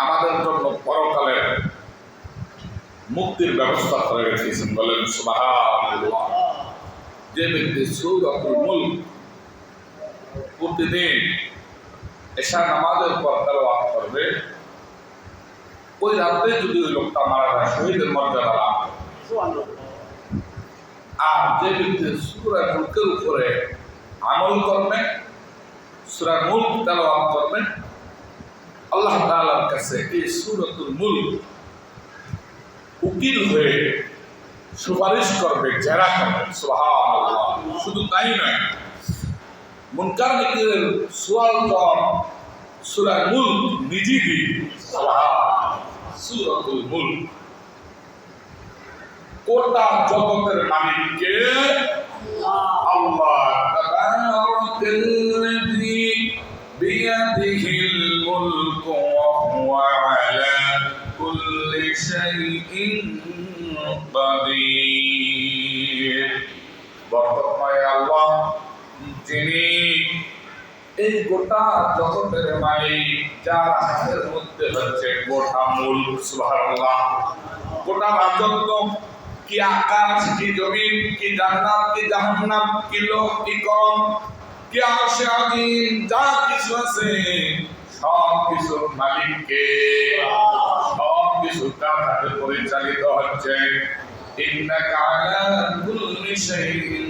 আমাদের জন্য পরকালের মুক্তির ব্যবস্থা করে রেখেছেন। বলেন সুবহানাল্লাহ। যে ব্যক্তি সূরাতুল মুলক প্রতিদিন এশা নামাজের পর তেলাওয়াত করবে, ওই রাতে যদি ওই লোকটা মারা যায় শহীদের মর্যাদা লাভ করবে। আর যে ব্যক্তি সূরা মুলকের উপরে আমল করবে, সূরা মুলক তেলাওয়াত করবে, আল্লাহ তাআলার কাছে এই সূরাতুল মুলক উকিল হয়ে সুপারিশ করবে, জেরা করবে। সুবহানাল্লাহ। শুধু তাই নয়, মুনকার নাকিরের সওয়াল জবাব সূরা মুলক নিজেই দিবে। সুবহানাল্লাহ। সূরাতুল মুলক কোটা জগতের মালিককে আল্লাহ। তাবারাকাল্লাযী বিয়াদিহিল মুলকু ওয়া হুয়া আলা কুল্লি শাইইন কাদির। বরকতময় আল্লাহ, যিনি এই গোটা জগতের মালিক, যার হাতের মধ্যে হচ্ছে গোটা মুলক। সুবহানাল্লাহ। গোটা রাজত্ব, কি আকাশ, কি জমিন, কি জান্নাত, কি জাহান্নাম, কি লোক, কি কম, কি আরশে আযীম, যা কিছু আছে সব কিছুর মালিককে, সব কিছু তার হাতে পরিচালিত হচ্ছে। ইন্নাকা আলা কুল্লি শাইইন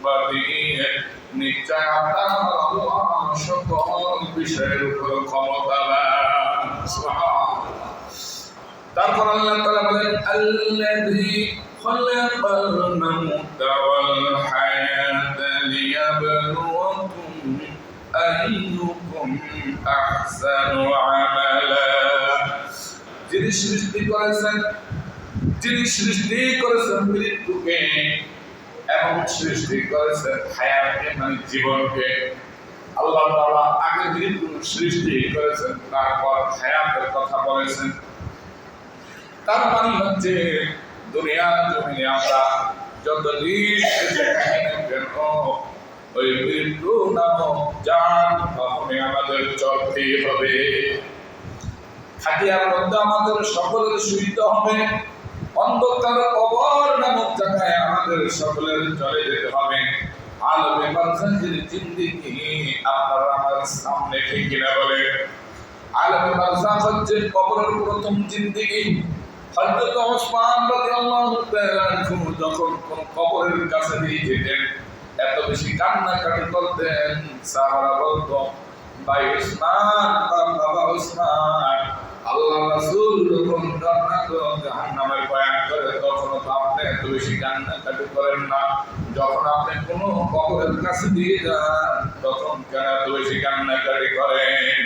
কাদির। নিশ্চয় আপনার আল্লাহ সকল বিষয়ের উপর ক্ষমতাবান। সুবহানাল্লাহ। তারপর আল্লাহ তাআলা বলেন, আল্লাযী খালাকাল মাউতা ওয়াল হায়াতা লিয়াবলুয়াকুম আইয়ুকুম আহসানু আমালা। যিনি সৃষ্টি করেছেন মৃত্যুকে এবং সৃষ্টি করেছেন হায়াতকে, মানে জীবনকে। আল্লাহ তাআলা আগে মৃত্যু সৃষ্টি করেছেন, তারপর হায়াতের কথা বলেছেন। তার মানে হচ্ছে দুনিয়ার জমিনে আমরা যতদিন কেন ওই মৃত্যু নামক জান তখনই আমাদের চলতেই হবে। হাতিয়ার মধ্যে আমাদের সকলের শুইতে হবে, অন্ধকার কবর নামক জায়গায় আমাদের সকলের চলে যেতে হবে। আলমে বারজাখের জিন্দেগি আপনার আমার সামনে, ঠিক কিনা বলে? আলমে বারজাখ হচ্ছে কবরের প্রথম জিন্দেগি। হযরত ওসমান রাদিয়াল্লাহু তাআলা যখন কোন কবরের কাছে দিয়ে যেতেন, এত বেশি কান্নাকাটি করতেন, সাহাবারা বলতো, ভাই ওসমান, বাবা ওসমান, আল্লাহ রাসূল যখন জান্নাত ও জাহান্নামের বয়ান করে তখন তো আপনি এত বেশি কান্নাকাটি করেন না, যখন আপনি কোনো কবরের কাছে দিয়ে যান তখন কেন এত বেশি কান্নাকাটি করেন?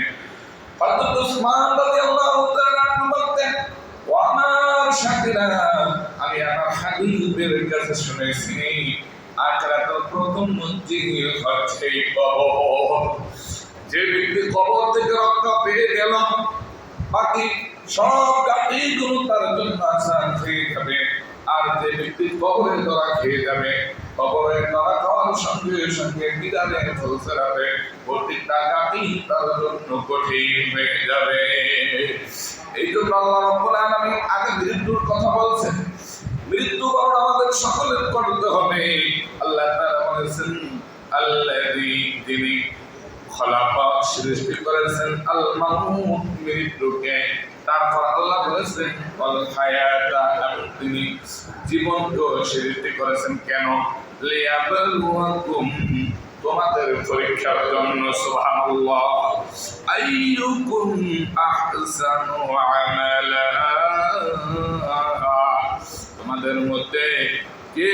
হযরত ওসমান রাদিয়াল্লাহু তাআলা বলতেন, ও আমার সাথীরা, আমি আমার হাবিবের কাছে শুনেছি আখিরাতের প্রথম মঞ্জিল হচ্ছে কবর। যে ব্যক্তি কবর থেকে রক্ষা পেয়ে গেল, বাকি সব গাড়িগুলো তার জন্য আসান হয়ে যাবে। আর যে ব্যক্তি কবরের ধরা খেয়ে যাবে, কবরের ধরা খাওয়ার সঙ্গে সঙ্গে বিদারে ফলসরাবে, প্রত্যেকটা গাড়ি তার জন্য কঠিন হয়ে যাবে। এই জন্য আল্লাহ রাব্বুল আলামিন আগে মৃত্যুর কথা বলছেন। মৃত্যুবরণ আমাদের সকলের করতে হবে। আল্লাহ তাআলা বলেছেন, আল্লাযী, যিনি খলাকা, সৃষ্টি করেছেন আল মাউত, মৃত্যুকে। তারপর আল্লাহ বলেছেন ওয়াল হায়াতা, তিনি জীবনকে সৃষ্টি করেছেন কেন? লিয়াবলুয়াকুম, তোমাদের পরীক্ষার জন্য। সুবহানাল্লাহ। আইয়ুকুম আহসানু আমালা, তোমাদের মধ্যে কে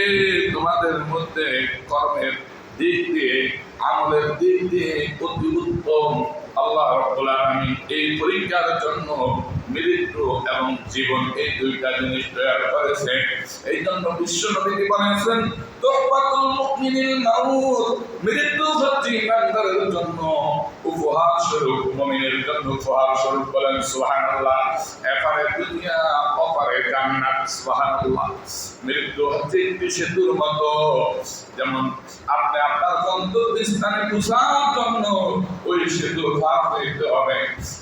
তোমাদের মধ্যে কর্মের দিক দিয়ে, আমলের দিক দিয়ে অতি উত্তম। আল্লাহ রাব্বুল আলামিন এই পরীক্ষার জন্য মৃত্যু এবং জীবন, এই দুইটা জিনিস তৈরি করেছে। এই জন্য বিশ্ব নবী বলেছেন, তুহফাতুল মুমিনিল মাউত, মৃত্যু হচ্ছে ইমানদারের জন্য উপহার স্বরূপ, মুমিনের জন্য উপহার স্বরূপ। বলেন সুবহানাল্লাহ। এপারে দুনিয়া ওপারে জান্নাত। সুবহানাল্লাহ। মৃত্যু হচ্ছে একটি সেতুর মতো, যেমন আপনি আপনার গন্তব্যস্থানে পৌঁছার জন্য ওই সেতু পার হইতে হবে।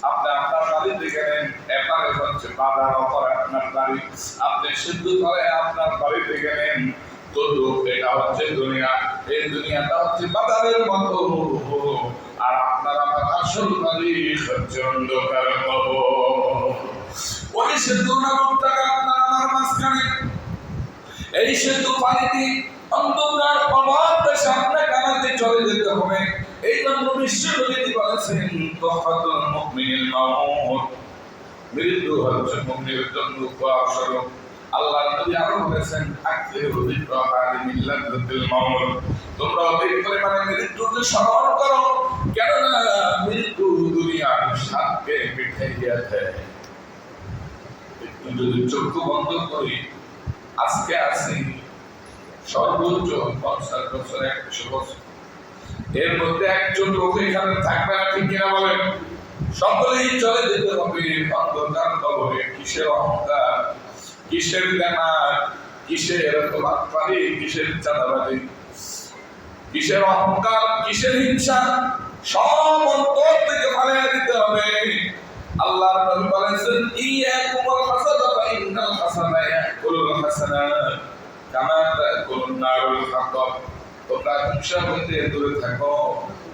আপনি আপনার বাড়িতে গেলেন, এপারে হচ্ছে বাজার, ওপারে আপনার বাড়ি। আপনি সেতু করে আপনার বাড়িতে গেলেন, তো এটা হচ্ছে দুনিয়া। এই দুনিয়াটা হচ্ছে বাজারের মতো, আর আপনার আমার আসল বাড়ি হচ্ছে অন্ধকার কবর। ওই সেতু নামকটাকে আপনার আমার মাঝখানে, এই সেতু পানিটি অন্ধকার কবর দেশে আপনাকে আমাকে চলে যেতে হবে। এই জন্য বিশ্বনবী বলেছেন তুহফাতুল মুমিনিল মাউত, মৃত্যু হচ্ছে মুমিনের জন্য উপহার স্বরূপ। আল্লাহ নবী আরো বলেছেন আকসিরু যিকরা মিল্লাতিল মাউত, তোমরা অধিক পরিমাণে মৃত্যুকে স্মরণ করো, কেননা মৃত্যু দুনিয়ার স্বাদকে মিটাইয়া দেয়। একটু যদি চক্ষু বন্ধ করি, আজকে আছি সর্বোচ্চ 50 বছর, 100 বছর, এর মধ্যে একজন লোক এখানে থাকবে না, ঠিক কিনা বলেন? সকলেই চলে যেতে হবে অন্ধকার কবরে। কিসের অহংকার, কিসের জ্ঞান, কিসের বাটপারি, কিসের চাঁদাবাজি, কিসের অহংকার, কিসের হিংসা, সব অন্তর থেকে ফালিয়ে দিতে হবে। আল্লাহর নবী বলেছেন ইয়াকুমুল হাসানাতু ইন্নাল হাসানা ইয়াকুলুল হাসানাত কামা তাকুলুন নারুল হাতাব। তোমরা হিংসা হইতে দূরে থাকো,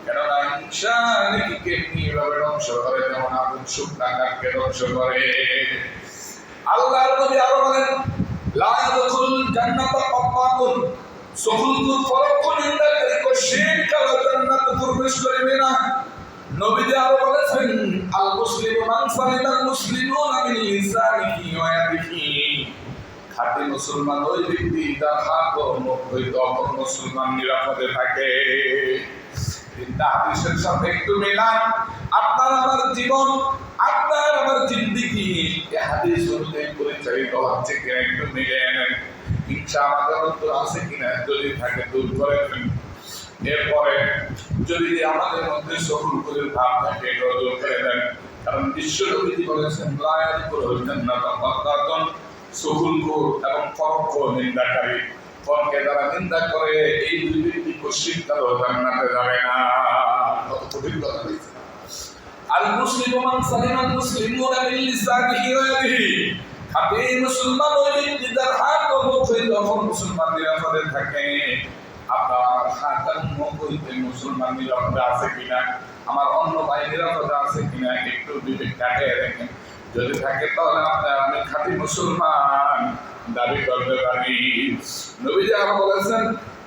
কেননা হিংসা নেকিকে এমনিভাবে ধ্বংস করে যেমন আগুন শুকনা কাঠকে ধ্বংস করে। আল্লাহর নবী আরো বলেন লা ইয়াদখুলুল জান্নাতা কাফফাতুন, সকলকে পরোক্ষ নিন্দাকারী কো শিরক কালা জান্নাতে প্রবেশ করিবে না। নবী আরো বলেছেন আল মুসলিমু মান সালিমাল মুসলিমুনা মিন লিসানিহি ওয়া ইয়াদিহি, খাঁটি মুসলমান ওই ব্যক্তি যার হাত ও মুখ হইতে অপর মুসলমান নিরাপদে থাকে। তিনটা হাদিসের সাথে একটু মিলান, আপনার আমার জীবন, আপনার আমার জিন্দেগি এই হাদিস অনুযায়ী পরিচালিত হচ্ছে কিনা একটু মিলিয়ে নেন। হিংসা আমাদের অন্তর আছে কিনা, যদি থাকে দূর করে ফেলুন। এরপরে যদি আমাদের মধ্যে সকলপুরের ভাব থাকে এটা দূর করে দেন, কারণ বিশ্বনবী বলেছেন লা ইয়াদখুলুল জান্নাতা কাফফাতুন, সকলপুর এবং পরোক্ষ নিন্দাকারী, পরকে যারা নিন্দা করে এই দুই ব্যক্তি কশিক কালো জান্নাতে যাবে না। কত কঠিন কথা বলছে। আল মুসলিমু মান সালিমাল মুসলিমুনা মিন লিসানিহি ওয়া ইয়াদিহি, খাঁটি মুসলমান ওই ব্যক্তি যার হাত ও মুখ হইতে অপর মুসলমান নিরাপদে থাকে। আপনার আমার হাত আর মুখ হইতে মুসলমান নিরাপদে আছে কিনা, আমার অন্য ভাই নিরাপদে আছে কিনা একটু বিবেক কাটিয়ে দেখেন। যদি থাকে তাহলে আপনার আমি খাঁটি মুসলমান দাবি করতে পারি। নবীজি আরো বলেছেন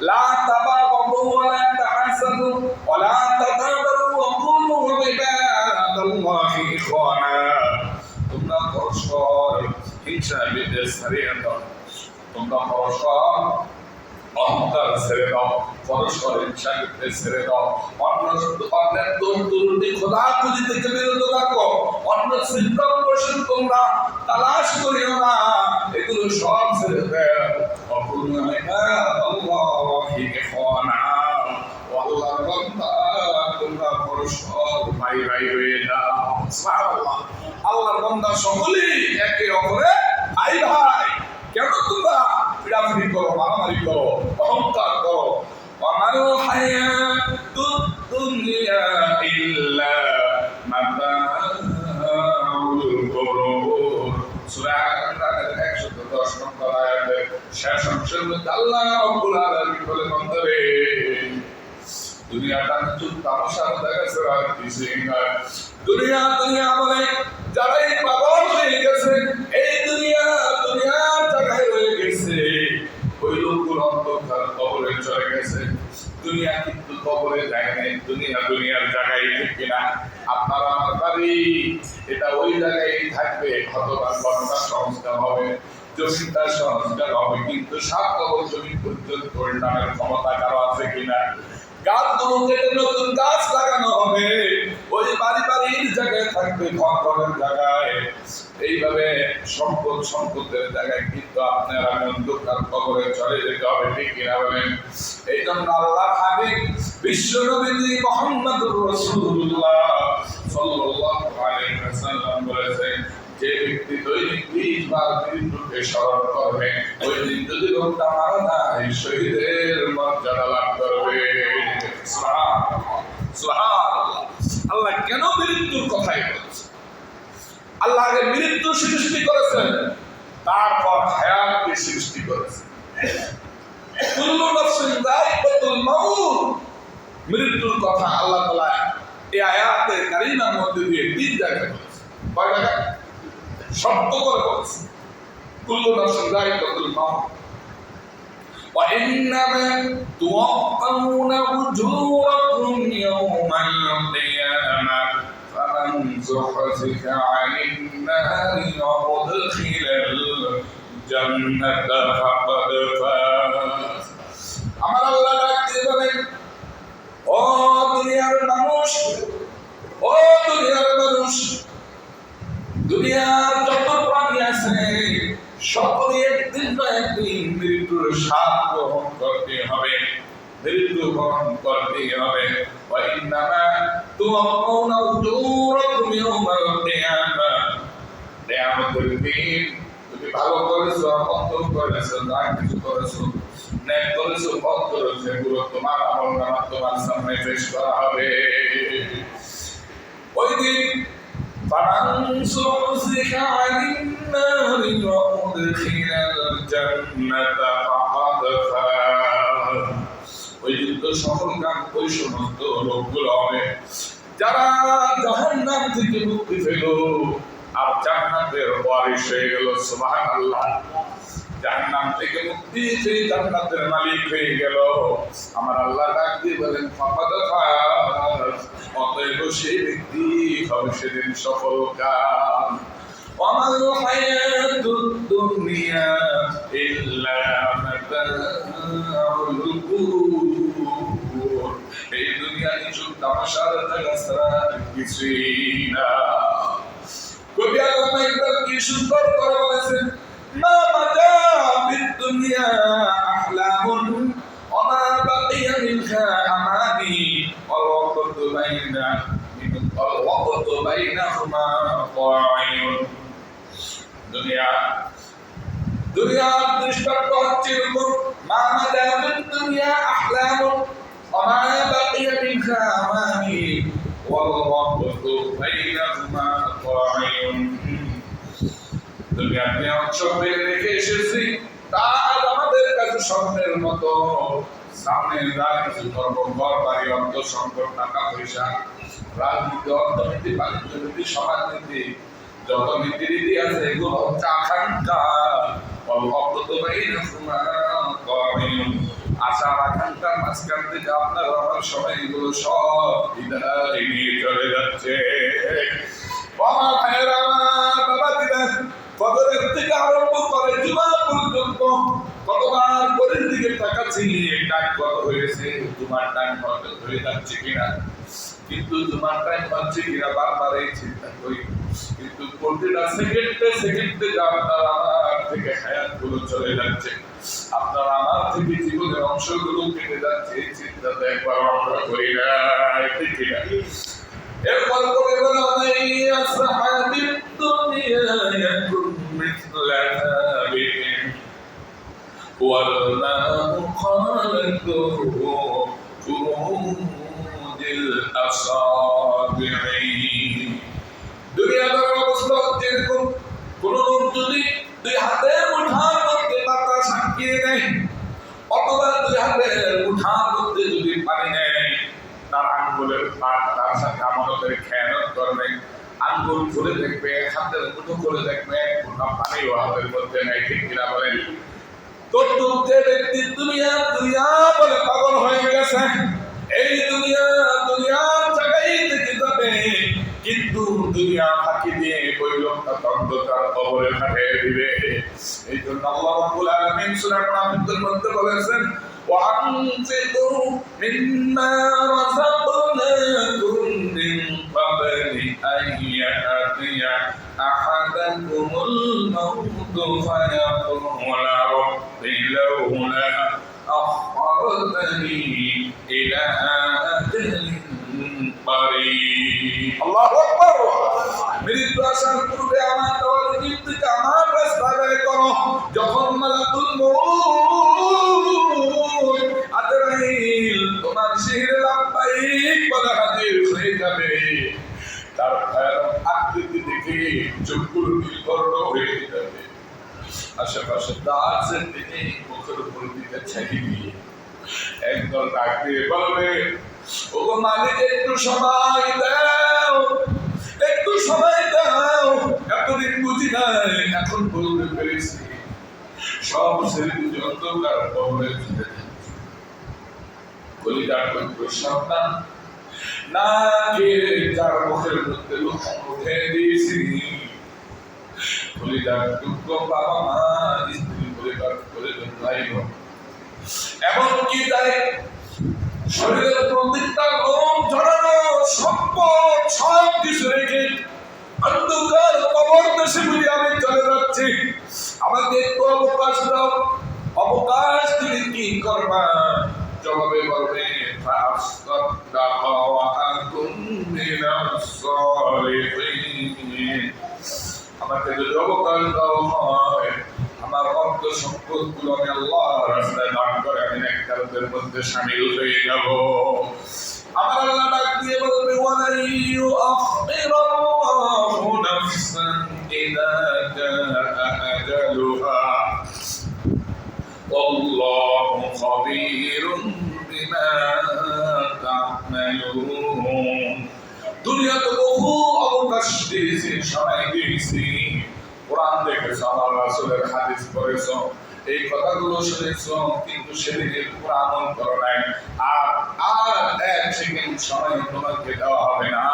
লা তাবাগু ওয়া লা তাহাসাদু ওয়া লা তাদাবারু ওয়া কুনু ইবাদাল্লাহি ইখওয়ানা, তোমরা পরস্পর হিংসা বিদ্বেষ ছাড়িয়ে দাও, তোমরা পরস্পর অহংকার ছেড়ে দাও, পরস্পর হিংসা বিদ্বেষ ছেড়ে দাও, অন্যের দুর্নীতি খোদাখুদি থেকে বিরত থাকো, অন্য সিদ্ধান্ত বসে তোমরা তালাশ করিও না, এগুলো সব ছেড়ে দাও। অপূর্ণ আল্লাহি ইখওয়ানা, আল্লাহর বান্দা তোমরা পরস্পর ভাই ভাই হয়ে যাও। সুবহানাল্লাহ। আল্লাহর বান্দা সকলেই একে অপরের ভাই ভাই। কেন তোমরা পিড়াপিড়ি করো, মারামারি করো, অহংকার করো? ওয়ামাল হায়াতুদ দুনিয়া ইল্লা মাতাউল গুরুর। সূরা আল-ইমরানের 110 নম্বর আয়াতের শেষ অংশের মধ্যে আল্লাহ রাব্বুল আলামিন বলে, বান্দারে দুনিয়াটা নতুন তামাশার দেখাচ্ছে আর কিছুই না। দুনিয়া দুনিয়া বলে যারাই পাগল হয়ে গেছে, এই দুনিয়ার জায়গায় রয়ে গেছে, ওই লোকগুলো অন্ধকার কবরে চলে গেছে। দুনিয়া কিন্তু কবরে যায় নাই, দুনিয়ার জায়গায়, ঠিক কিনা? আপনার আমার বাড়ি এটা ওই জায়গায় থাকবে, হতবাক ঘটনা সংস্কার হবে, জমিনটার সংস্কার হবে, কিন্তু 7 কবর জমি পর্যন্ত উল্টানোর ক্ষমতা কারো আছে কিনা? গাছগুলো কেটে নতুন গাছ লাগানো হবে, ওই বাড়ির জায়গায় থাকবে ঘরের জায়গায়, এইভাবে সম্পদের জায়গায় কিন্তু আপনার আমি অন্ধকার কবরে চলে যেতে হবে, ঠিক কিনা বলেন? এই জন্য আল্লাহ হাবিব বিশ্বনবী মুহাম্মদুর রাসূলুল্লাহ সাল্লাল্লাহু আলাইহি ওয়াসাল্লাম বলেছেন, যে ব্যক্তি দৈনিক 20 বার মৃত্যুকে স্মরণ করবে, ওই দিন যদি লোকটা মারা যায় শহীদের মর্যাদা লাভ করবে। সুবহানাল্লাহ। আল্লাহ কেন মৃত্যুর কথাই বলছে? আল্লাহ আগে মৃত্যু সৃষ্টি করেছেন, তারপর হায়াতকে সৃষ্টি করেছেন। কুল্লু নাফসিন যায়িকাতুল মাউত, মৃত্যুর কথা আল্লাহ তাআলা এই আয়াতে কারিমার মধ্যে দিয়ে 3 জায়গায় বলেছেন। কয় জায়গায়? শব্দ করে বলেছেন, কুল্লু নাফসিন যায়িকাতুল মাউত ওয়া ইন্নামা তুওয়াফাউনা উজুরাকুম ইয়াওমাল কিয়ামাহ ফামান যুহজিহা আনিন নারি ওয়া উদখিলাল জান্নাতা ফাকাদ ফাজ। আমার আল্লাহ ডাক দিয়ে বলেন, ও দুনিয়ার মানুষ, ও দুনিয়ার মানুষ, দুনিয়ার যত প্রাণী আছে সকলে একদিন না একদিন মৃত্যুর স্বাদ গ্রহণ করতে হবে, মৃত্যু গ্রহণ করতে হবে। ওয়া ইন্নামা তুওয়াফাউনা উজুরাকুম ইয়াওমাল কিয়ামাহ, কিয়ামতের দিন তুমি ভালো করেছো, মন্দ করেছো, যা কিছু করেছো, ন্যায় করেছো, বদ করেছো, এগুলো তোমার আমলনামা তোমার সামনে পেশ করা হবে। ওই দিন ফামান যুহজিহা আনিন নারি ওয়া উদখিলাল জান্নাতা ফাকাদ ফাজ। ওই দিন তো সফল কাম ওই সমস্ত লোকগুলো হবে যারা জাহান্নাম থেকে মুক্তি পেল আর জান্নাতের ওয়ারিস হয়ে গেল। সুবহানাল্লাহ। জাহান্নাম থেকে মুক্তি পেয়ে জান্নাতের মালিক হয়ে গেল। আমার আল্লাহ ডাক দিয়ে বলেন, ফাকাদ ফাজ, অতএব সেই ব্যক্তি হবে সেদিন সফল কাম। ওয়ামাল হায়াতুদ দুনিয়া ইল্লা মাতাউল গুরুর, এই দুনিয়া কিছু তামাশার জায়গা ছাড়া কিছুই না। কবি আল্লামা ইকবাল কি সুন্দর করে বলেছেন, মা মাতাউদ দুনিয়া আহলামুন ওয়া মা বাকিয়া মিনহা আমানি ওয়াল ওয়াক্তু বাইনাহুমা কায়ুন। দুনিয়ার দৃষ্টান্ত হচ্ছে এরকম, মা মাতাউদ দুনিয়া আহলামুন ওয়া মা বাকিয়া মিনহা আমানি ওয়াল ওয়াক্তু বাইনাহুমা কায়ুন। দুনিয়াতে অংশ পেয়ে রেখে এসেছি, তা আজ আমাদের কাছে স্বপ্নের মতো। সামনে যা কিছু করবো, ঘর বাড়ি, অর্থ সংকট, টাকা পয়সা, রাজনীতি, অর্থনীতি, বাণিজ্য নীতি, সমাজনীতি, যত নীতিরীতি আছে এগুলো হচ্ছে আকাঙ্ক্ষা। আশার আকাঙ্ক্ষার মাঝখান থেকে আপনার আমার সময় এগুলো সব বিদায় নিয়ে চলে যাচ্ছে। বাবা ভাইয়েরা, বাবা দিদা, ফজরের থেকে আরম্ভ করে জুমা পর্যন্ত কতবার পরের দিকে তাকাচ্ছি, টাইম কত হয়েছে, জুমার টাইম কত হয়ে যাচ্ছে কিনা, কিন্তু জুমার টাইম হচ্ছে কিনা বারবার এই চিন্তা করি। কিন্তু প্রতিটা সেকেন্ডে যা আপনার আমার থেকে হায়াত গুলো চলে যাচ্ছে, আপনার আমার থেকে জীবনের অংশগুলো কেটে যাচ্ছে, এই চিন্তাটা একবার আমরা করি না, ঠিক কিনা? এরপর করে বলা নাই আসহাবিদ দুনিয়া ইয়াকুম মিসলাহা বিহিম ওয়াল মাউ খালাতুহু ফুরুদিল আসাবিঈ। দুনিয়ার অবস্থা হচ্ছে এরকম, কোন লোক যদি 2 হাতের মুঠার মধ্যে বাতাস আটকিয়ে নেয়, অথবা 2 হাতের মুঠার মধ্যে যদি পানি নেয়, তার আঙ্গুলের পাট তার সাথে আমাদের খেয়ানত করবে, আঙ্গুল খুলে দেখবে, হাতের মুঠো খুলে দেখবে, কোন পানিও হাতের মধ্যে নেই, ঠিক কিনা বলেন? তো যে ব্যক্তি দুনিয়া বলে পাগল হয়ে গেছে, এই দুনিয়ার জায়গায় থেকে যাবে, কিন্তু দুনিয়া ফাঁকি দিয়ে ওই লোকটা অন্ধকার কবরে পাঠিয়ে দিবে। এই জন্য আল্লাহ রাব্বুল আলামিন সূরা মুনাফিকদের মধ্যে বলেছেন, وأنفقوا مما رزقناكم من قبل قبل أن يأتي أحدكم الموت فيقول رب لولا أخرتني إلى أجل قريب الله أكبر মৃত্যু আসার পূর্বে আমার দেওয়ার জীবকে আমার রাস্তায় বের করো যখন মালাকুল মউত আজরাইল তোমার শিহরে লাব্বাইক বলে হাজির হয়ে যাবে তার ভয়ানক আকৃতি দেখে চোখগুলো নীলবর্ণ হয়ে যাবে আশেপাশে দাঁড়াচ্ছেন তিনি মুখের উপর দিকে ছেড়ে দিয়ে একদল ডাক দিয়ে বলবে ও মালিক একটু সময় দাও একটু সময় দাও এতদিন বুঝি নাই এখন বলতে পেরেছি সব ছেড়ে দিয়ে অন্ধকার কবরে চলে যাচ্ছে কলিজার পুত্র সন্তান না কে যার মুখের মধ্যে লক্ষ্য উঠে দিয়েছি কলিজার দুঃখ বাবা মা স্ত্রী পরিবার করে ভাই এমনকি তাই শরীরের প্রত্যেকটা লোম ঝরানো সম্পদ সব কিছু রেখে অন্ধকার কবর দেশে বুঝে আমি চলে যাচ্ছি আমাকে একটু অবকাশ দাও অবকাশ দিলে কি করবা জবাবে বলবে আমাকে যদি অবকাশ দাও হয় আমার অর্থ সম্পদ গুলো আমি আল্লাহর রাস্তায় দান করে আমি নেককারদের মধ্যে শামিল হয়ে যাব আমার আল্লাহ ডাক দিয়ে বলবে ওয়ালা ইউআখিরুল্লাহু নাফসান ইযা জাআ আজালুহা আল্লাহু খাবীরুম বিমা তা'মালুন দুনিয়াতে বহু অবকাশ দিয়েছি সময় দিয়েছি কোরআন দেখেছো আমার রাসূলের হাদিস পড়েছো এই কথাগুলো শুনেছো কিন্তু সেদিনের উপর আমল করো নাই আর এক সেকেন্ড সময় তোমাকে দেওয়া হবে না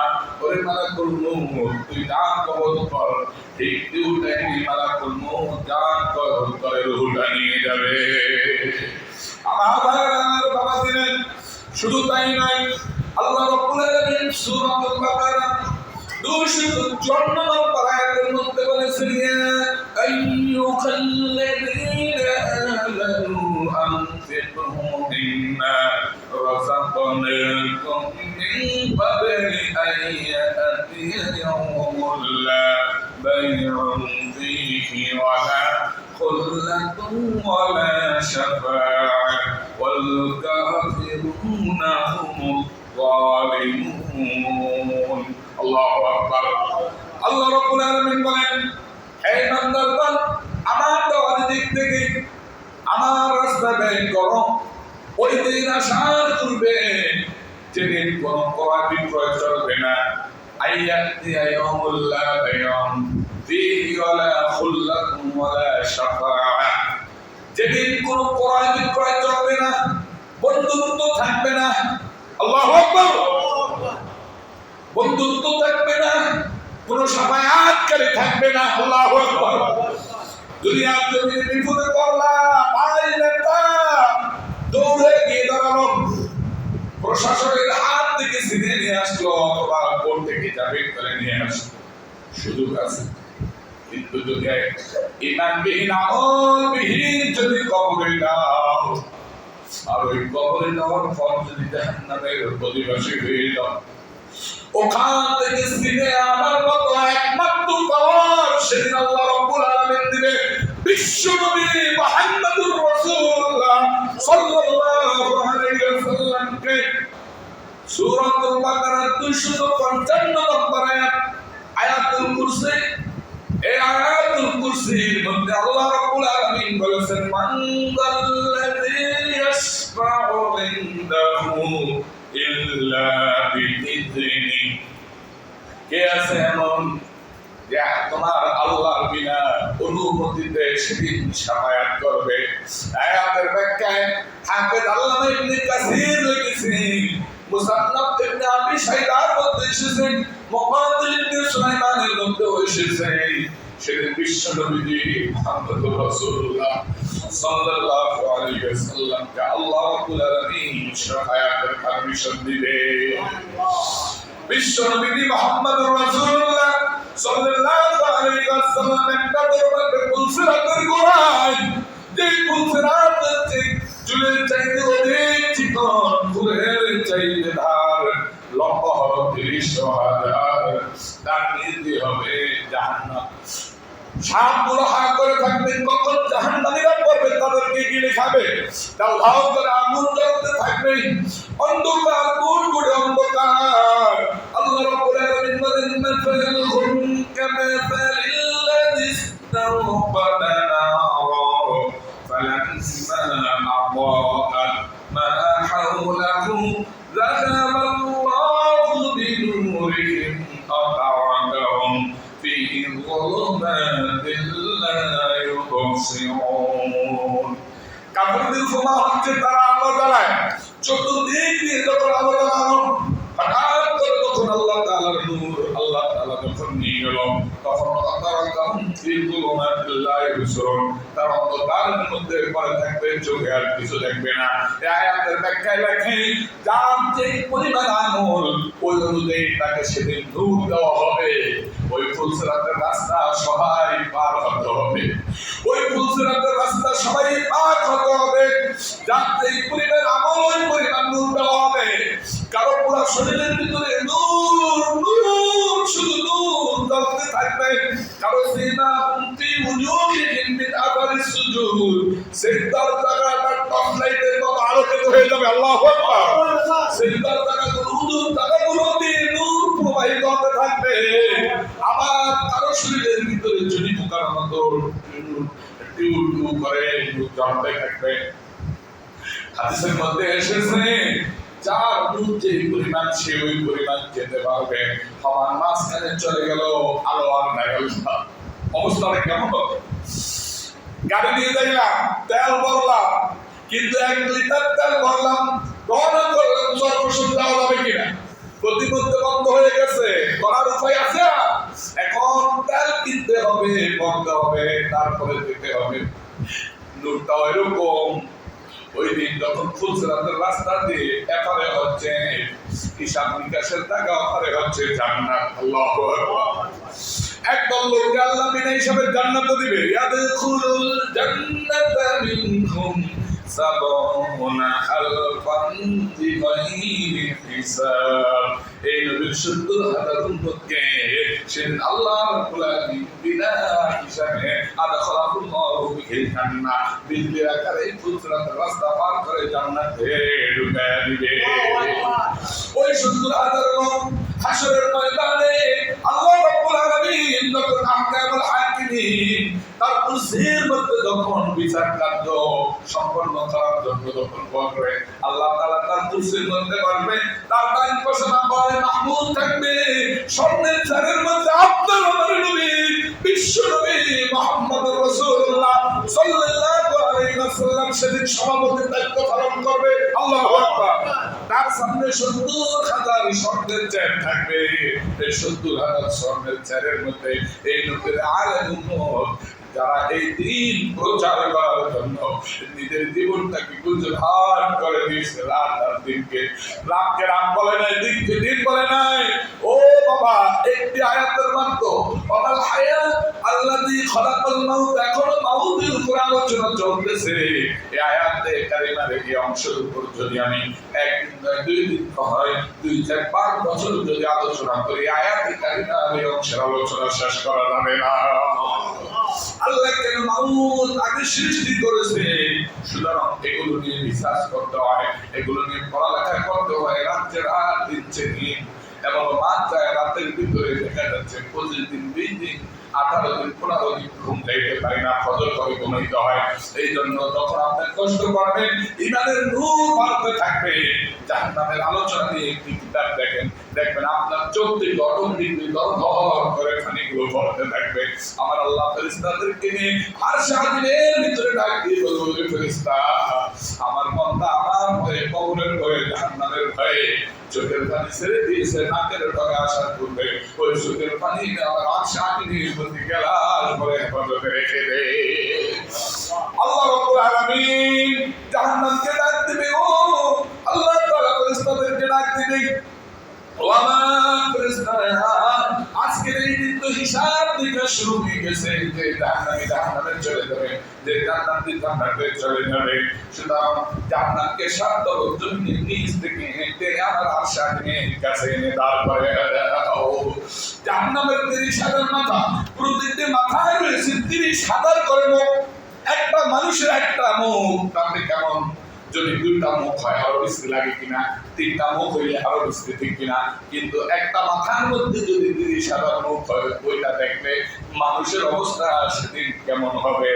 ওরে মালাকুল মউত তুই জান কবজ কর ঠিক দুটাই মালাকুল মউত জান কবজ করে রূহটা নিয়ে যাবে আমার ভাইরা আমার বাবা দিলেন শুধু তাই নয় আল্লাহ রাব্বুল আলামিন সূরাতুল বাকারা 254 নম্বর আয়াতের মধ্যে বলেছেন ইয়া আইয়ুহাল্লাযীনা আমানু আনফিকু মিম্মা রাযাকনাকুম মিন ক্বাবলি আন ইয়াতিয়া ইয়াওমুন লা বাই'উন ফীহি ওয়ালা খুল্লাতুন ওয়ালা শাফাআহ ওয়াল কাফিরুনা হুমুল যালিমুন আল্লাহু আকবার আল্লাহ রাব্বুল আলামিন বলেন হে বান্দাগণ আমার দেওয়ার দিক থেকে আমার রাস্তা ব্যয় করো ওই দিন আসার পূর্বে যেদিন কোন ক্রয় বিক্রয় চলবে না আইয়াতি ইয়াউমুল লা বাই'উন ফীহি ওয়ালা খুল্লাতুন ওয়ালা শাফাআহ যেদিন কোন ক্রয় বিক্রয় চলবে না বন্ধুত্ব থাকবে না আল্লাহু আকবার বন্ধুত্ব থাকবে না কোন সাফায়াতকারী থাকবে না আল্লাহু আকবার দুনিয়ার জমিনে বিপদে পড়লা পাইলে তা দৌড়ে গিয়ে দাঁড়ালো প্রশাসনের হাত থেকে ছিনে নিয়ে আসলো অথবা কোর্ট থেকে জামিন করে নিয়ে আসলো সুযোগ আছে কিন্তু যদি ঈমানবিহীন আমলবিহীন যদি কবরে দাও আর ওই কবরে দেওয়ার পর যদি জাহান্নামের অধিবাসী হয়ে যাও ওখান থেকে ছিনে আনার মতো একমাত্র পাওয়ার সেদিন আল্লাহ রাব্বুল আলামিন দিবে বিশ্বনবী মুহাম্মদুর রাসূলুল্লাহ সাল্লাল্লাহু আলাইহি ওয়াসাল্লামকে সূরাতুল বাকারা 255 নম্বর আয়াতুল কুরসি এই আয়াতুল কুরসির মধ্যে আল্লাহ রাব্বুল আলামিন বলেছেন মান যাল্লাযী ইয়াশফা'ু ইনদাহু ইল্লা বিইذনি কে আছে এমন যে তোমার আল্লাহর বিনা অনুমতিতে সেদিন শাফায়াত করবে আয়াতের ব্যাখ্যায় হাফেজ আল্লামা ইবনে কাসির লিখেছেন মুসান্নাফ ইবনে আবি শাইবার মধ্যে এসেছে মুকাদ্দিম ইবনে সুলাইমানের মধ্যে এসেছে সেদিন বিশ্ব নবীজি মুহাম্মদুর রাসূলুল্লাহ সাল্লাল্লাহু আলাইহি ওয়াসাল্লামকে আল্লাহ রাব্বুল আলামিন শাফায়াতের পারমিশন দিবে বিশ্ব নবী মুহাম্মদুর রাসূলুল্লাহ সাল্লাল্লাহু আলাইহি ওয়াসাল্লাম একটা দরবারে পুলসিরাতের গোড়ায় যে পুলসিরাত হচ্ছে চুলের চাইতে অধিক চিকন, ফুলের চাইতে ধার, লম্বা হলো ৩০,০০০, তার নিচ দিয়ে হবে জাহান্নাম। সাপগুলো হা করে থাকবে, কখন জাহান্নামীরা পড়বে তাদেরকে গিলে খাবে। দাও দাও করে আগুন জ্বলতে থাকবে, অন্ধকার গুড়গুড়ে অন্ধকার। আল্লাহ রাব্বুল আলামিন বলেন মাসালুহুম কামাসালিল্লাযী ইসতাওকাদা নারা ফালাম্মা আদাআত মা হাওলাহু যাহাবাল্লাহু বিনূরিহিম আতারাকাহুম في ظلمات لا يبصرون। কাফেরদের ফোমা হচ্ছে তারা আলো জ্বালায়, চতুর্দিক দিয়ে যখন আলো জ্বালানো, হঠাৎ করে তখন আল্লাহ তাআলার নূর আল্লাহ তাআলা যখন নিয়ে গেল, তখন আতারাকাহুম ফি যুলুমাতিল লা ইবসিরুন, তার অন্ধকারের মধ্যে পড়ে থাকবে, চোখে আর কিছু দেখবে না। এই আয়াতের ব্যাখ্যায় লেখে যার যে পরিমাণ আমল ওই অনুযায়ী তাকে সেদিন নূর দেওয়া হবে। ওই ফুলসিরাতের রাস্তা সবাই পার হতে হবে, ওই ফুলসিরাতের রাস্তা সবাই পার হতে হবে। যার যে পরিমাণ আমল ওই পরিমাণ নূর দেওয়া হবে। কারো পুরো শরীরের ভিতরে নূর নূর শুধু নূর জ্বলতে থাকবে, কারো সিনা উন্তি উজুহিহিম মিন আথারিস সুজুদ, সিজদার জায়গাটা টর্চ লাইটের মতো আলোকিত হয়ে যাবে। আল্লাহু আকবার। সিজদার জায়গাগুলো উজুর জায়গাগুলো দিয়ে নূর প্রবাহিত হতে থাকবে। আবার কারো শরীরের ভিতরে যদি পোকার মতো টিউ টিউ করে জ্বলতে থাকবে। হাদিসের মধ্যে এসেছে যার নূর যে পরিমাণ সে ওই পরিমাণ যেতে পারবে। আমার মাঝখানে চলে গেল, আলো আর নাই। অবস্থাটা কেমন হবে? গাড়ি নিয়ে যাইলাম, তেল ভরলাম, কিন্তু 1 লিটার তেল ভরলাম, রওনা করলাম, সর্বশেষ যাওয়া যাবে কিনা? প্রতিমধ্যে বন্ধ হয়ে গেছে, করার উপায় আছে? এখন তেল কিনতে হবে, বন্ধ হবে, তারপরে যেতে হবে। নূরটা এরকম। ওই দিন যখন ফুলসিরাতের রাস্তা দিয়ে এপারে হচ্ছে হিসাব নিকাশের টাকা, ওপারে হচ্ছে জান্নাত। আল্লাহু আকবার। একদল লোককে আল্লাহ বিনা হিসাবে জান্নাত দিবে। ইয়াদখুলুল জান্নাতা মিনহুম সাবউনা আলফান বিগাইরি হিসাব। এই নবীর ৭০,০০০ উম্মতকে সেদিন আল্লাহ রাব্বুল আলামিন বিনা হিসাবে আদখালাহুল্লাহু বিল জান্নাহ, বিজলি আকারে ফুলসিরাতের রাস্তা পার করে জান্নাতে ঢুকায়া দিবে। ওই ৭০,০০০ লোক হাশরের ময়দানে আল্লাহ রাব্বুল আলামিন যখন আহকামুল হাকিমিন তার কুরসির মধ্যে যখন বিচার কার্য সম্পন্ন করার জন্য যখন বলবে, আল্লাহ তাআলা তার কুরসির মধ্যে বলবে, তার ডান পাশে মাকামে মাহমুদ থাকবে, স্বর্ণের চারের মধ্যে আপনার আমার নবী বিশ্ব নবী মুহাম্মদুর রাসূলুল্লাহ সাল্লাল্লাহু আলাইহি ওয়াসাল্লাম সেদিন সভাপতির দায়িত্ব পালন করবে। আল্লাহু আকবার। তার সামনে ৭০,০০০ স্বর্ণের চেয়ার থাকবে। এই ৭০,০০০ স্বর্ণের চেয়ারের মধ্যে এই নবীর আলেম উম্মত যারা এই দিন প্রচার করার জন্য নিজের জীবনটাকে গুজরাট করে দিয়েছে, রাত আর দিনকে, রাতকে রাত বলে নাই, দিনকে দিন বলে নাই। ও বাবা, একটি আয়াতের মাত্র ওয়াল হায়াত আল্লাযী খালাকাল মাউত, এখনো মাউতের উপর আলোচনা চলতেছে। এই আয়াতে কারিমার এই অংশের উপর যদি আমি একদিন নয় 2 দিন হয় 2, 4, 5 বছর যদি আলোচনা করি, আয়াতে কারিমার এই অংশের আলোচনা শেষ করা যাবে না। আল্লাহ কেন মাউত আগে সৃষ্টি করেছে, সুতরাং এগুলো নিয়ে রিসার্চ করতে হয়, এগুলো নিয়ে পড়ালেখা করতে হয়। রাত্রে রাত, দিন দিন, এবং মাত্রায় রাতের ভিতরে দেখা যাচ্ছে 25 দিন, 20 দিন, 18 দিন, 15 দিন ঘুম যাইতে পারি না, ফজর করে ঘুমাইতে হয়। এই জন্য তখন আপনি কষ্ট করবেন, ইমানের নূর বাড়তে থাকবে। জাহান্নামের আলোচনা নিয়ে একটি কিতাব দেখেন, দেখবেন আপনার চোখ থেকে অটোমেটিকলি দরদর করে খানিকগুলো পড়তে থাকবে। আমার আল্লাহ ফেরেশতাদেরকে নিয়ে আরশে আজিমের ভিতরে ডাক দিয়ে বলবে, ফেরেশতা আমার বান্দা আমার ভয়ে, কবরের ভয়ে, জাহান্নামের ভয়ে চোখের পানি ছেড়ে দিয়েছে, নাকের ডগা আসার পূর্বে ওই চোখের পানি আমার আরশে আজিমের প্রতি গেলাস করে হেফাজতে রেখে দে। আল্লাহ রাব্বুল আলামিন জাহান্নামকে ডাক দিবে, ও আল্লাহ তাআলা ফেরেশতাদেরকে ডাক দিবে, আজকের এই দিন তো হিসাব নিকাশ শুরু হয়ে গেছে, যে জান্নাতি জান্নাতে চলে যাবে, যে জান্নাতি জান্নাতে চলে যাবে। সুতরাং জান্নাতকে সাধ্য জমিনের নিচ থেকে হেঁটে আমার আশাদের কাছে এনে দাঁড় করে দাও। জাহান্নামের 30,000 মাথা, প্রত্যেকটি মাথায় রয়েছে 30,000 করে মুখ। একটা মানুষের একটা মুখ, তাতে কেমন? যদি 2টা মুখ হয় আরো বেশি লাগে কিনা, 3টা মুখ হইলে আরো বেশি ঠিক কিনা, কিন্তু একটা মাথার মধ্যে যদি 30,000 মুখ হয়, ওইটা দেখলে মানুষের অবস্থা সেদিন কেমন হবে।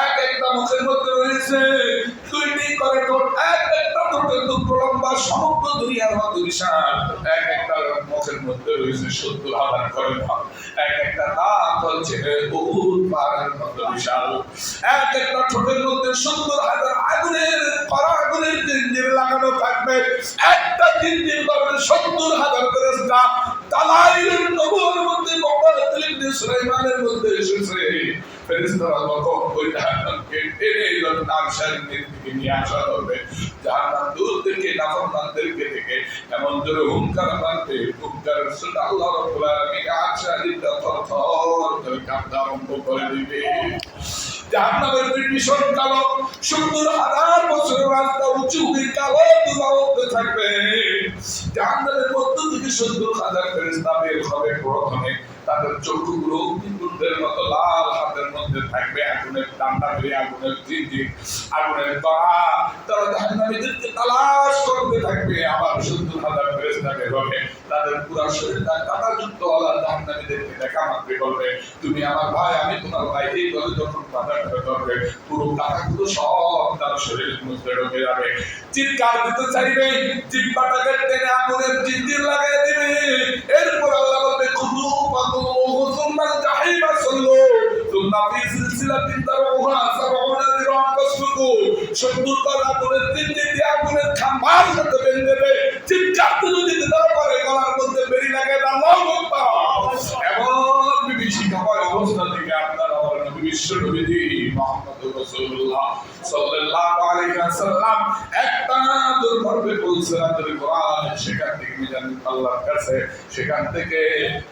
এক একটা মুখের মধ্যে রয়েছে 2টি করে ঠোঁট, এক একটা ঠোঁটের দুটো লম্বা, সমগ্র দুনিয়ার মতো বিশাল। এক একটা মুখের মধ্যে রয়েছে 70,000 করে ভাব। এক একটা দাঁত হচ্ছে বহুত পাহাড়ের মতো বিশাল। এক একটা ঠোঁটের মধ্যে 70,000 আগুনের আগুনের জিঞ্জির লাগানো থাকবে। একটা জিঞ্জির পাবে 70,000 ফেরেশতা। দালাইলের নবুর মধ্যে মুহাম্মদ ইবনে সুলাইমানের মধ্যে এসেছে। ফেরেশতারা যখন ওই জাহান্নামকে টেনে তার শরীরের দিকে নিয়ে আসা হবে, জাহান্নাম দূর থেকে নাফরমানদেরকে দেখে এমন জোরে হুঙ্কার মারবে, হুঙ্কারের সাথে আল্লাহ রাব্বুল আলামিন আশাদিতা থরথর করে কাঁপতে আরম্ভ করে দিবে। জাহান্নামের ভীষণ কালো, 70,000 বছরের রাস্তা উঁচু কালো ধোঁয়া উঠতে থাকবে। জাহান্নামের মধ্য থেকে 70,000 ফেরেশতা বের হবে। প্রথমে তাদের চক্ষুগুলো অগ্নিকুণ্ডের মতো লাল, হাতের মধ্যে থাকবে আগুনের ডান্ডা, আগুনের জিঞ্জির, আগুনের কড়া। তারা জাহান্নামীদেরকে তালাশ করতে থাকবে। আবার 70,000 ফেরেশতা বের হবে। তাদের পুরো শরীরটা কাঁটাযুক্ত জাহান্নামীদেরকে দেখা মাত্রই বলবে, তুমি আমার ভাই, আমি তোমার ভাই। এই বলে যখন কাঁটা ধরবে, পুরো কাঁটাগুলো সব তার শরীরের মধ্যে ঢুকে যাবে। চিৎকার দিতে চাইবে, জিহ্বাটাকে টেনে আগুনের জিঞ্জির লাগাই দিবে। এরপর আল্লাহ বলবে, খুদু ফাকুলুহু সুম্মা জাহিমা সাল্লু সুম্মা ফি সিলসিলাতিন তারউহা 70 যিরাআন ফাসলুকু। 70 বার আগুনের জিঞ্জির দিয়ে আগুনের খাম্বার সাথে বেঁধে দেবে। চিৎকার দিতে না পারে, গলার মধ্যে বেরি লাগে। আল্লাহু আকবার। এমন বিভীষিকাময় অবস্থা থেকে আপনার আমার নবী বিশ্ব নবীজি মুহাম্মদুর রাসূলুল্লাহ সাল্লাল্লাহু আলাইহি ওয়াসাল্লাম একটা দুর্ভাবে বলছিলেন কোরআন, সেখান থেকে মিজান আল্লাহর কাছে, সেখান থেকে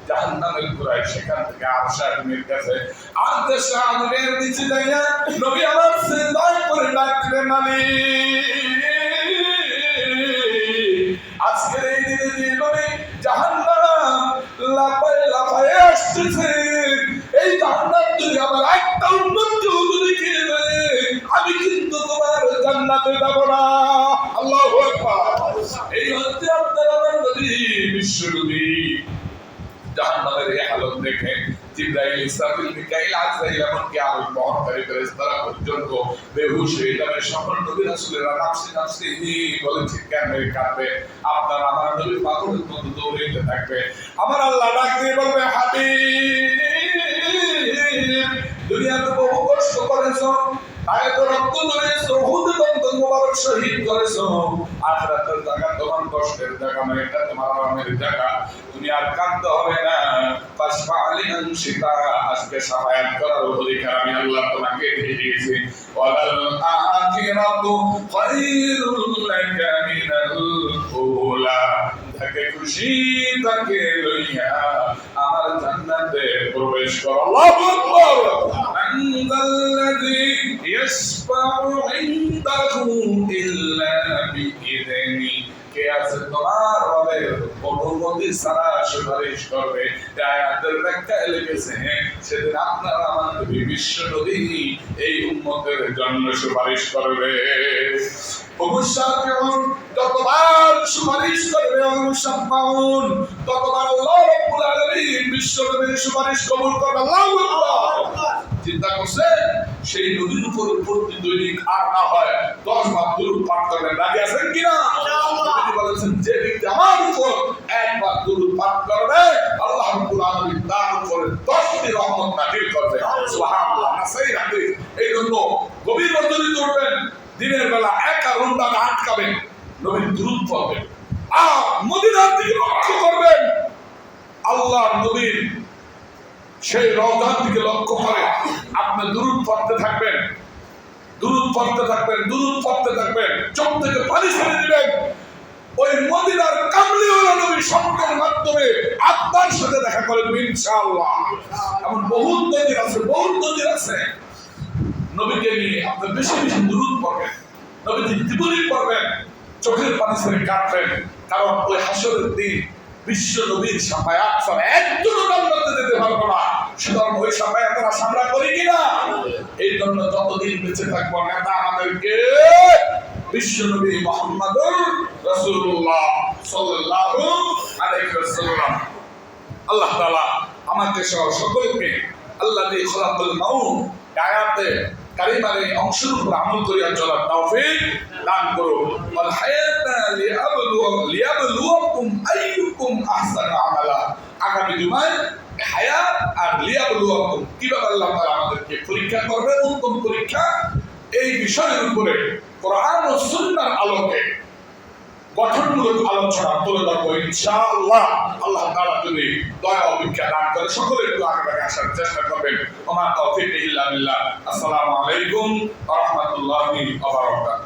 জাহান্নামের কুরাই, সেখান থেকে আরশাদের কাছে। আর দেশে আমাদের নিচে যাইয়া নবী আমার সিজদায় করে ডাকলেন, মালিক আজকের এই দিনে যে নবী জাহান্নাম লাফায়ে লাফায়ে আসতেছে, এই জাহান্নাম যদি আমার একটা উম্মত যদি খেয়ে দেয়, আমি কিন্তু তোমার জান্নাতে যাব না। আল্লাহু আকবার। এই হচ্ছে আপনার আমার নবী বিশ্ব নবী। জাহান্নামের এই হালত দেখে জিবরাইল, ইসরাফিল, মিকাইল, আজরাইল এমনকি আরো মহৎকারী ফেরেশতারা পর্যন্ত বেহুশ হয়ে যাবে। সকল নবী রাসূলেরা নাফসি নাফসি বলে চিৎকার মেরে কাঁদবে। আপনার আমার নবী পাগলের মতো দৌড়াইতে থাকবে। আমার আল্লাহ ডাক দিয়ে বলবে, হাবিব, দুনিয়াতে বহু কষ্ট করেছো, আয়াত রক্ত ধরেছো, উহুদ দন্তন মোবারক শহীদ করেছো। আখিরাতের জায়গা তোমার কষ্টের জায়গা না, এটা তোমার আরামের জায়গা। তুমি আর কাঁদতে হবে না। ফাসফা আলিমান শিতা, আজকে সাফায়াত করার অধিকার আমি আল্লাহ তোমাকে দিয়ে দিয়েছি। ওয়ালাল আখিরাতু খায়রুল লাকা মিনাল উলা। তাকে খুশি তাকে লইয়া আমার জান্নাতে প্রবেশ করো। আল্লাহু আকবার। মানযাল্লাযী ইয়াশফাউ ইনদাহু ইল্লা বিইযনি। কে আছে তোমার রবের অনুমতি ছাড়া সুপারিশ করবে? আয়াতের ব্যাখ্যায় লিখেছে, সেদিন আপনার আমার নবী বিশ্ব নবী এই উম্মতের জন্য সুপারিশ করবে। যতবার সুপারিশ করবে, অনুশাফাউন ততবার আল্লাহ রাব্বুল আলামিন বিশ্ব নবীর সুপারিশ কবুল করবে। আল্লাহু আকবার। চিন্তা করছে, সেই নদীর উপর প্রতি দৈনিক আর না হয় 10 বার দুরূদ পাঠ করবেন। রাজি আছেন কিনা? তিনি বলেছেন, যে ব্যক্তি আমার উপর একবার দুরূদ পাঠ করবে, আল্লাহ রাব্বুল আলামিন তার উপরে 10টি রহমত নাযিল করবে। সুবহানাল্লাহ। সেই হাদিস। এই জন্য গভীর রজনীতে উঠবেন, দিনের বেলা একা রুমটা আটকাবেন, নবীর দুরূদ পড়বেন, আর মদিনার দিকে লক্ষ্য করবেন। আল্লাহর নবীর সেই রওজার দিকে লক্ষ্য করে আপনি দুরূদ পড়তে থাকবেন, দুরূদ পড়তে থাকবেন, দুরূদ পড়তে থাকবেন। চোখ থেকে পানি ছেড়ে দিবেন। ওই মদিনার কামলিওয়ালা নবীর স্বপ্নের মাধ্যমে আত্মার সাথে দেখা করবেন ইনশাআল্লাহ। এমন বহুত নদীর আছে নবীকে নিয়ে আপনি বেশি বেশি দুরূদ পড়বেন, নবীজি জীবনী পড়বেন, চোখের পানি ছেড়ে কাঁদবেন, কারণ ওই হাসরের দিন বিশ্ব নবীর সাফায়াত ছাড়া একজনও জান্নাতে যেতে পারবে না। সুতরাং ওই সাফায়াতের আশা আমরা করি কিনা? এই জন্য যতদিন বেঁচে থাকবো নেতা আমাদেরকে বিশ্ব নবী মুহাম্মদুর রাসূলুল্লাহ সাল্লাল্লাহু আলাইহি ওয়াসাল্লাম। আল্লাহ তাআলা আমাকে সহ সকলকে আল্লাযী খালাকাল মাউত আয়াতে কারিমার এই অংশের উপর আমল করিয়া চলার তৌফিক দান করুন। ওয়াল হায়াতা লিয়াবলুয়াকুম আইয়ুকুম আহসানু আমালা। আগামী জুমায় হায়াত আর লিয়াবলুয়াকুম, কিভাবে আল্লাহ তাআলা আমাদেরকে পরীক্ষা করবে, উত্তম পরীক্ষা, এই বিষয়ের উপরে কোরআন ও সুন্নাহর আলোকে গঠনমূলক আলোচনা তুলে ধরবো ইনশাআল্লাহ। আল্লাহ তাআলা যদি দয়া ও ভিক্ষা দান করে সকলে একটু আগে আসার চেষ্টা করবেন। ওমা তাওফীক ইল্লা বিল্লাহ। আসসালামু আলাইকুম ওয়া রাহমাতুল্লাহি ওয়া বারাকাতুহু।